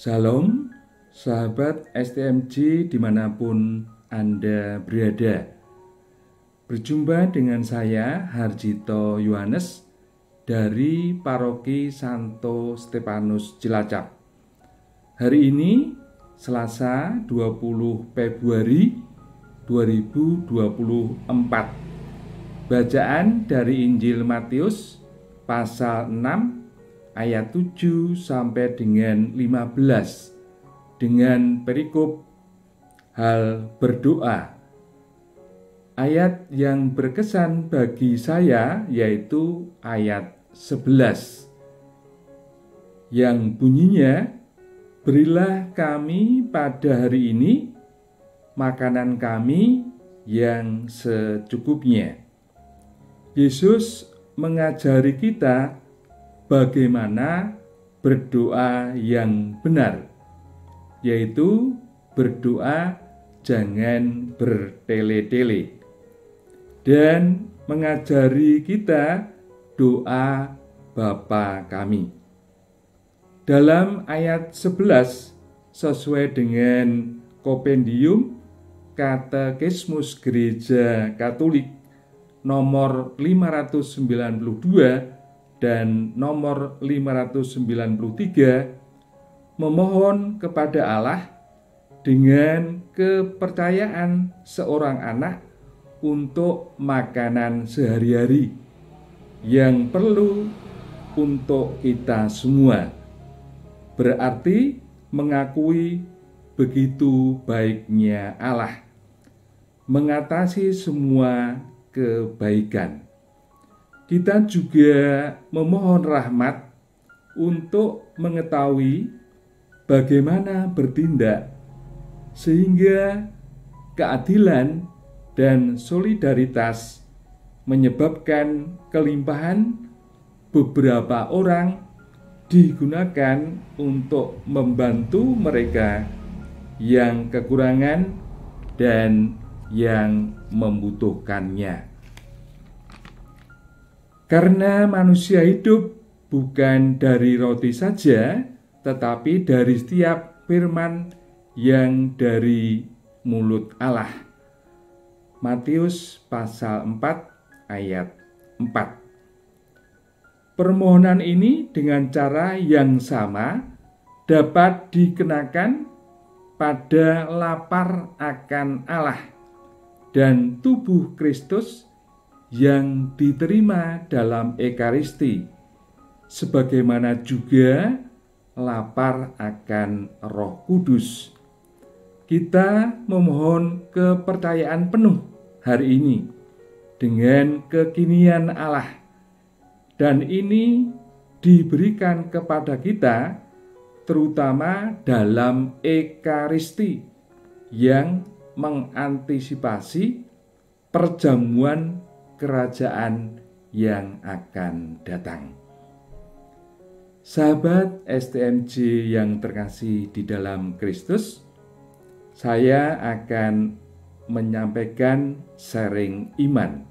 Salam, sahabat STMJ dimanapun Anda berada. Berjumpa dengan saya Harjito Yohanes dari Paroki Santo Stefanus Cilacap. Hari ini Selasa 20 Februari 2024. Bacaan dari Injil Matius pasal 6 ayat 7 sampai dengan 15 dengan perikop hal berdoa. Ayat yang berkesan bagi saya yaitu ayat 11 yang bunyinya, "Berilah kami pada hari ini makanan kami yang secukupnya." Yesus mengajari kita bagaimana berdoa yang benar, yaitu berdoa jangan bertele-tele, dan mengajari kita doa Bapa kami. Dalam ayat 11 sesuai dengan Kompendium Katekismus Gereja Katolik nomor 592 dan nomor 593, memohon kepada Allah dengan kepercayaan seorang anak untuk makanan sehari-hari yang perlu untuk kita semua. Berarti mengakui begitu baiknya Allah mengatasi semua kebaikan. Kita juga memohon rahmat untuk mengetahui bagaimana bertindak sehingga keadilan dan solidaritas menyebabkan kelimpahan beberapa orang digunakan untuk membantu mereka yang kekurangan dan yang membutuhkannya. Karena manusia hidup bukan dari roti saja, tetapi dari setiap firman yang dari mulut Allah. Matius pasal 4 ayat 4. Permohonan ini dengan cara yang sama dapat dikenakan pada lapar akan Allah dan tubuh Kristus yang diterima dalam Ekaristi, sebagaimana juga lapar akan Roh Kudus. Kita memohon kepercayaan penuh hari ini dengan kekinian Allah, dan ini diberikan kepada kita terutama dalam Ekaristi yang mengantisipasi perjamuan kerajaan yang akan datang. Sahabat STMJ yang terkasih di dalam Kristus, saya akan menyampaikan sharing iman.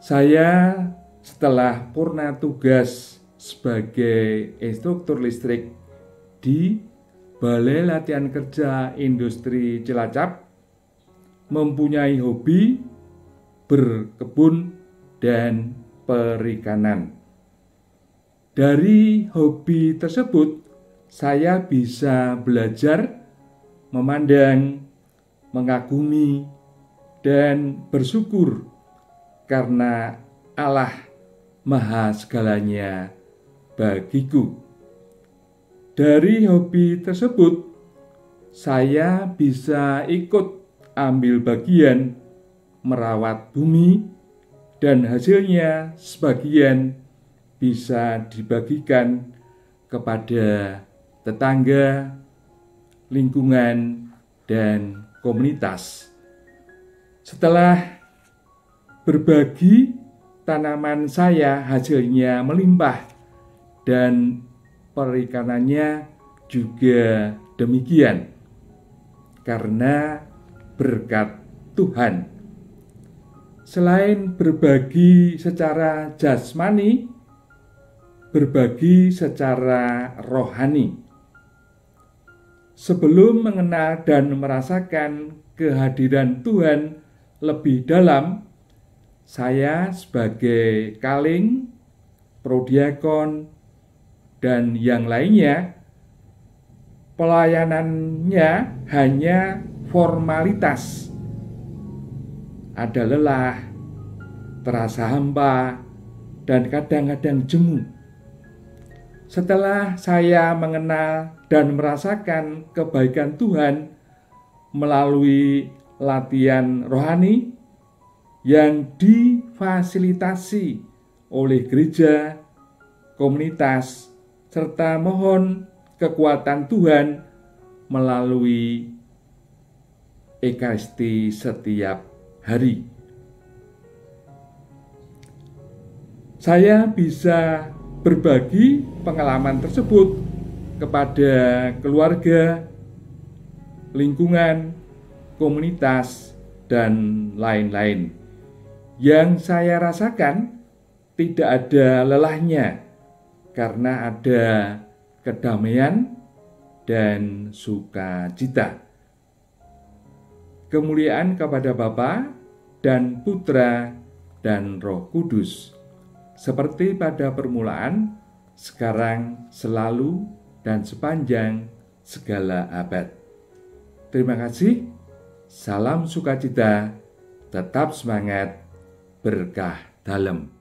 Saya setelah purna tugas sebagai instruktur listrik di Balai Latihan Kerja Industri Cilacap, mempunyai hobi berkebun dan perikanan. Dari hobi tersebut, saya bisa belajar memandang, mengagumi, dan bersyukur karena Allah Maha Segalanya bagiku. Dari hobi tersebut, saya bisa ikut ambil bagian merawat bumi, dan hasilnya sebagian bisa dibagikan kepada tetangga, lingkungan, dan komunitas. Setelah berbagi, tanaman saya hasilnya melimpah dan perikanannya juga demikian karena berkat Tuhan. Selain berbagi secara jasmani, berbagi secara rohani. Sebelum mengenal dan merasakan kehadiran Tuhan lebih dalam, saya sebagai kaling, prodiakon, dan yang lainnya, pelayanannya hanya formalitas. Ada lelah, terasa hampa, dan kadang-kadang jemu. Setelah saya mengenal dan merasakan kebaikan Tuhan melalui latihan rohani yang difasilitasi oleh gereja, komunitas, serta mohon kekuatan Tuhan melalui Ekaristi setiap hari. Saya bisa berbagi pengalaman tersebut kepada keluarga, lingkungan, komunitas, dan lain-lain. Yang saya rasakan tidak ada lelahnya karena ada kedamaian dan sukacita. Kemuliaan kepada Bapa dan Putra dan Roh Kudus, seperti pada permulaan, sekarang, selalu, dan sepanjang segala abad. Terima kasih, salam sukacita, tetap semangat, berkah dalam.